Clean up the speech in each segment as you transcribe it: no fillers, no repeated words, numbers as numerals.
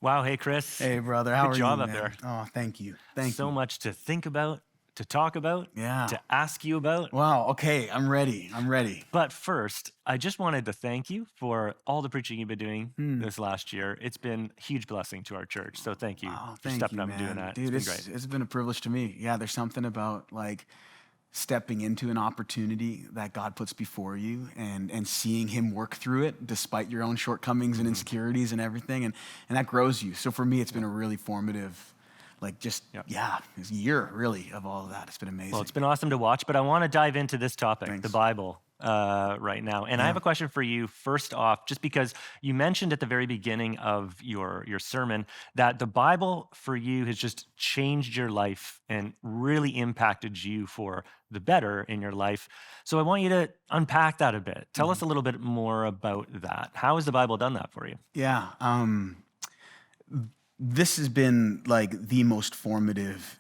Wow, hey Chris. Hey, brother. How Good are job you, up man? there. Oh, thank you. Thank So you. much to think about, to talk about, Yeah. to ask you about. Wow. Okay. I'm ready. I'm ready. But first, I just wanted to thank you for all the preaching you've been doing Hmm. this last year. It's been a huge blessing to our church. So thank you Wow. for Thank stepping you, up and doing man. that. It's Dude, been great. it's been a privilege to me. Yeah, there's something about like stepping into an opportunity that God puts before you and seeing him work through it despite your own shortcomings and Hmm. insecurities and everything. And that grows you. So for me, it's Yeah. been a really formative, like just, Yeah. yeah, it's a year really of all of that. It's been Well, amazing. it's been awesome to watch, but I want to dive into this topic, the Thanks. Bible, right now. And I have Yeah. a question for you first off, just because you mentioned at the very beginning of your sermon that the Bible for you has just changed your life and really impacted you for the better in your life. So I want you to unpack that a bit. Tell us Mhm. a little bit more about that. How has the Bible done that for you? Yeah. This has been like the most formative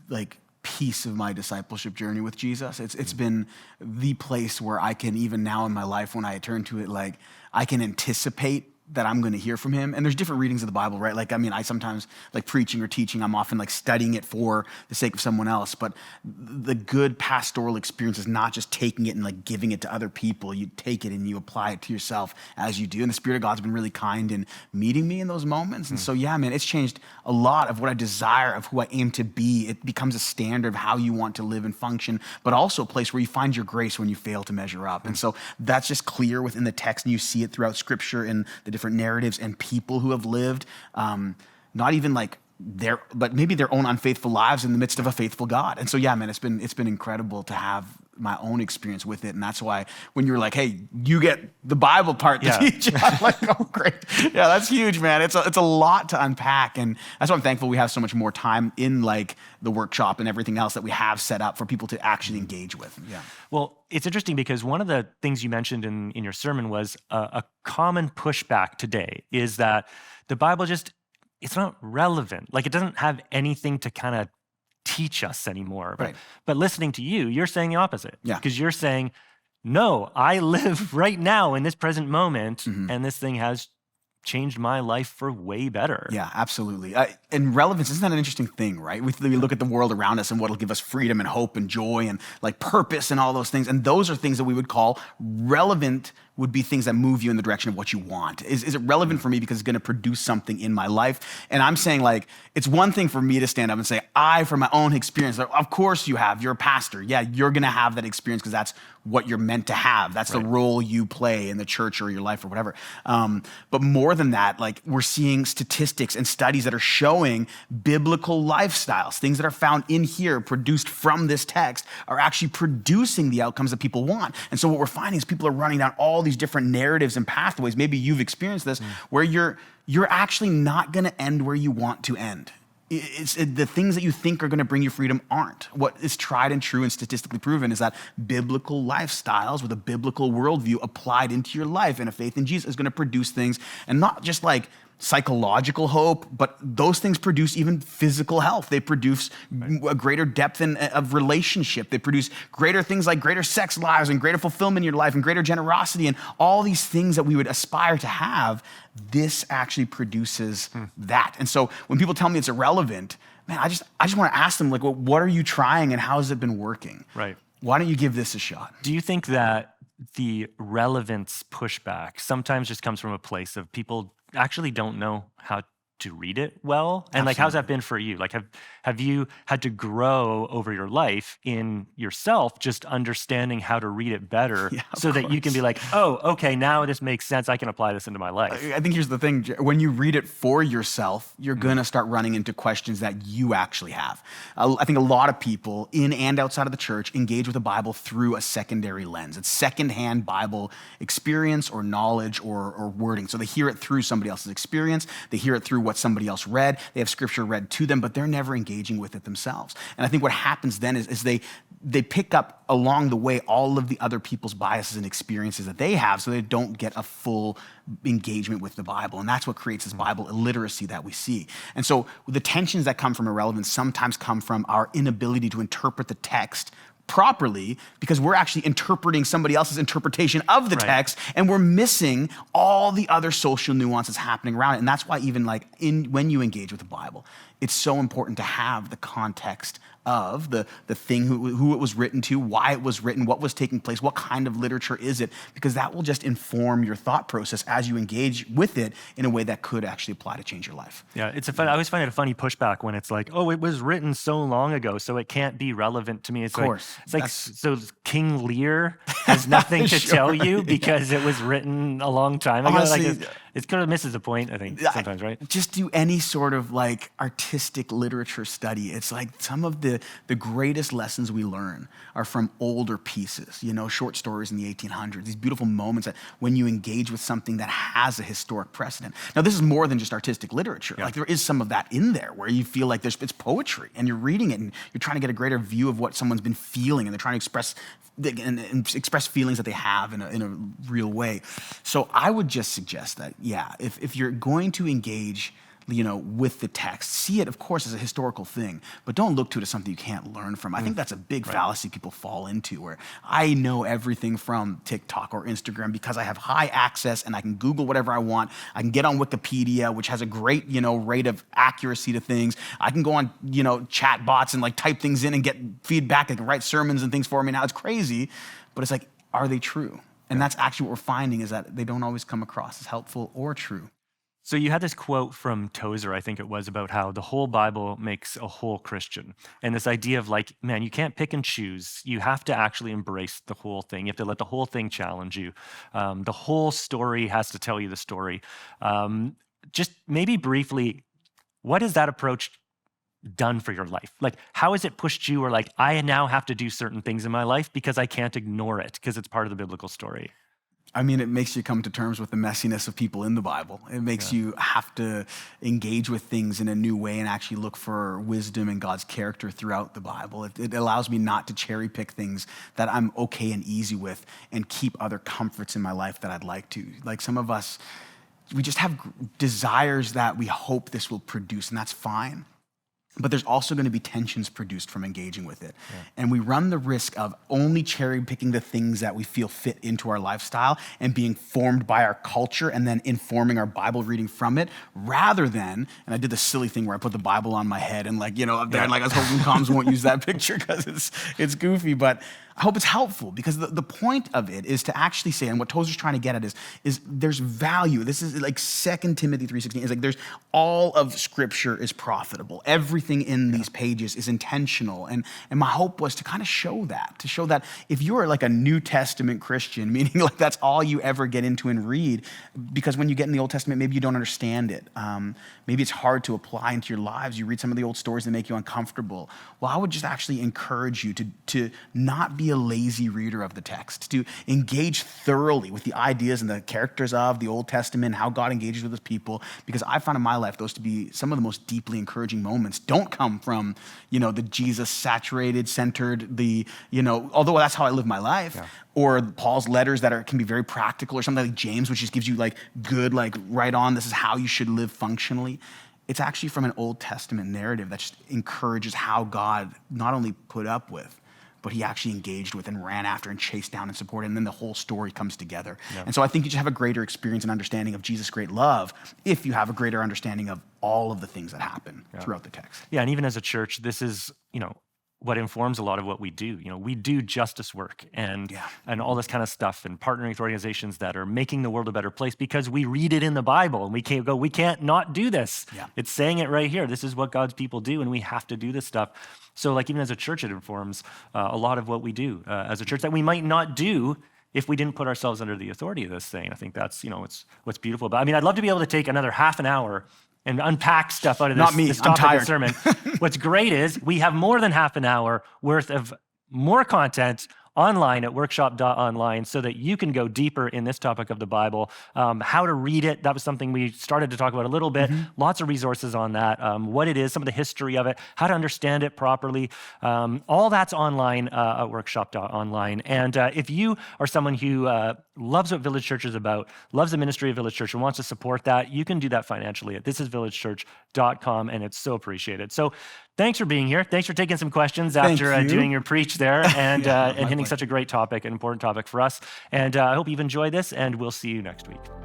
like piece of my discipleship journey with Jesus. It's Mm. been the place where I can, even now in my life when I turn to it, like I can anticipate that I'm going to hear from him. And there's different readings of the Bible, right? Like, I mean, I sometimes like preaching or teaching, I'm often like studying it for the sake of someone else. But the good pastoral experience is not just taking it and like giving it to other people. You take it and you apply it to yourself as you do. And the Spirit of God's been really kind in meeting me in those moments. And Mm. so, yeah, man, it's changed a lot of what I desire, of who I aim to be. It becomes a standard of how you want to live and function, but also a place where you find your grace when you fail to measure up. And Mm. so that's just clear within the text, and you see it throughout Scripture and the different narratives and people who have lived, not even like but maybe their own unfaithful lives in the midst of a faithful God. And so, yeah, man, it's been incredible to have my own experience with it. And that's why when you're like, hey, you get the Bible part to Yeah. teach, I'm like, oh, great. Yeah, that's huge, man. It's a lot to unpack. And that's why I'm thankful we have so much more time in like the workshop and everything else that we have set up for people to actually engage with. Yeah. Well, it's interesting because one of the things you mentioned in your sermon was a common pushback today is that the Bible just, it's not relevant. Like it doesn't have anything to kind of teach us anymore. Right. But listening to you, you're saying the opposite. Yeah. Because you're saying, no, I live right now in this present moment, Mhm. and this thing has changed my life for way better. Yeah, absolutely. And relevance, isn't that an interesting thing, right? We look at the world around us and what'll give us freedom and hope and joy and like purpose and all those things. And those are things that we would call relevant, would be things that move you in the direction of what you want. Is it relevant for me because it's going to produce something in my life? And I'm saying like, it's one thing for me to stand up and say, from my own experience, like, of course you have, you're a pastor. Yeah, you're going to have that experience because that's what you're meant to have. That's the Right. role you play in the church or your life or whatever. But more than that, like we're seeing statistics and studies that are showing biblical lifestyles, things that are found in here, produced from this text, are actually producing the outcomes that people want. And so what we're finding is people are running down all these different narratives and pathways. Maybe you've experienced this, where you're actually not going to end where you want to end. The things that you think are going to bring you freedom aren't. What is tried and true and statistically proven is that biblical lifestyles with a biblical worldview applied into your life and a faith in Jesus is going to produce things, and not just like psychological hope, but those things produce even physical health. They produce a greater depth of relationship. They produce greater things like greater sex lives and greater fulfillment in your life and greater generosity and all these things that we would aspire to have. This actually produces that. And so when people tell me it's irrelevant, man, I just want to ask them like, well, what are you trying and how has it been working? Right. Why don't you give this a shot? Do you think that the relevance pushback sometimes just comes from a place of people actually don't know how to read it well? And like, how's that been for you? Like, have you had to grow over your life in yourself, just understanding how to read it better Yeah, of so that you can be course. like, oh, okay, now this makes sense. I can apply this into my life. I think here's the thing. When you read it for yourself, you're going to start running into questions that you actually have. I think a lot of people in and outside of the church engage with the Bible through a secondary lens. It's secondhand Bible experience or knowledge or wording. So they hear it through somebody else's experience. They hear it through what somebody else read. They have scripture read to them, but they're never engaging with it themselves. And I think what happens then is they pick up along the way all of the other people's biases and experiences that they have, so they don't get a full engagement with the Bible. And that's what creates this Bible illiteracy that we see. And so the tensions that come from irrelevance sometimes come from our inability to interpret the text properly because we're actually interpreting somebody else's interpretation of the Right. text, and we're missing all the other social nuances happening around it. And that's why even like when you engage with the Bible, it's so important to have the context of the thing, who it was written to, why it was written, what was taking place, what kind of literature is it, because that will just inform your thought process as you engage with it in a way that could actually apply to change your life. Yeah, I always find it a funny pushback when it's like, oh, it was written so long ago, so it can't be relevant to me. It's Of course. Like so King Lear has nothing to Sure, tell you yeah. because it was written a long time ago. Honestly, like it kind of misses the point, I think, sometimes, right? Just do any sort of like artistic literature study. It's like some of the greatest lessons we learn are from older pieces, short stories in the 1800s, these beautiful moments that when you engage with something that has a historic precedent. Now, this is more than just artistic literature. Yeah. Like there is some of that in there where you feel like it's poetry and you're reading it and you're trying to get a greater view of what someone's been feeling, and they're trying to express feelings that they have in a real way. So I would just suggest that, if you're going to engage, with the text, see it, of course, as a historical thing, but don't look to it as something you can't learn from. I think that's a big fallacy people fall into, where I know everything from TikTok or Instagram because I have high access and I can Google whatever I want. I can get on Wikipedia, which has a great, rate of accuracy to things. I can go on, chat bots and like type things in and get feedback. They can write sermons and things for me now. It's crazy, but it's like, are they true? And that's actually what we're finding, is that they don't always come across as helpful or true. So you had this quote from Tozer, I think it was, about how the whole Bible makes a whole Christian. And this idea of like, man, you can't pick and choose. You have to actually embrace the whole thing. You have to let the whole thing challenge you. The whole story has to tell you the story. Just maybe briefly, what has that approach done for your life? Like, how has it pushed you, or like, I now have to do certain things in my life because I can't ignore it because it's part of the biblical story? I mean, it makes you come to terms with the messiness of people in the Bible. It makes you have to engage with things in a new way and actually look for wisdom and God's character throughout the Bible. It allows me not to cherry pick things that I'm okay and easy with and keep other comforts in my life that I'd like to. Like some of us, we just have desires that we hope this will produce, and that's fine. But there's also going to be tensions produced from engaging with it. Yeah. And we run the risk of only cherry picking the things that we feel fit into our lifestyle and being formed by our culture and then informing our Bible reading from it, rather than, and I did the silly thing where I put the Bible on my head and like, up there, and like I was hoping comms won't use that picture because it's goofy, but I hope it's helpful, because the point of it is to actually say, and what Tozer's trying to get at is there's value. This is like 2 Timothy 3:16. It's like there's all of Scripture is profitable. Everything in these pages is intentional. And my hope was to kind of show that if you're like a New Testament Christian, meaning like that's all you ever get into and read, because when you get in the Old Testament, maybe you don't understand it. Maybe it's hard to apply into your lives. You read some of the old stories that make you uncomfortable. Well, I would just actually encourage you to not be a lazy reader of the text, to engage thoroughly with the ideas and the characters of the Old Testament, how God engages with his people, because I found in my life those to be some of the most deeply encouraging moments. Don't come from, the Jesus saturated, centered, although that's how I live my life, or Paul's letters that can be very practical, or something like James, which just gives you like good, like right on, this is how you should live functionally. It's actually from an Old Testament narrative that just encourages how God not only put up with, but he actually engaged with and ran after and chased down and supported, and then the whole story comes together. Yeah. And so I think you just have a greater experience and understanding of Jesus' great love if you have a greater understanding of all of the things that happen throughout the text. Yeah, and even as a church, this is, what informs a lot of what we do. We do justice work and all this kind of stuff, and partnering with organizations that are making the world a better place because we read it in the Bible and we can't not do this. Yeah. It's saying it right here. This is what God's people do, and we have to do this stuff. So like even as a church, it informs a lot of what we do as a church that we might not do if we didn't put ourselves under the authority of this thing. I think that's, it's what's beautiful about it. I mean, I'd love to be able to take another half an hour and unpack stuff out of this topic of the sermon. What's great is we have more than half an hour worth of more content online at workshop.online so that you can go deeper in this topic of the Bible. How to read it, that was something we started to talk about a little bit. Lots of resources on that, what it is, some of the history of it, how to understand it properly. All that's online at workshop.online. And if you are someone who loves what Village Church is about, loves the ministry of Village Church, and wants to support that, you can do that financially at thisisvillagechurch.com, and it's so appreciated. So thanks for being here. Thanks for taking some questions after doing your preach there and hitting such a great topic, an important topic for us. And I hope you've enjoyed this, and we'll see you next week.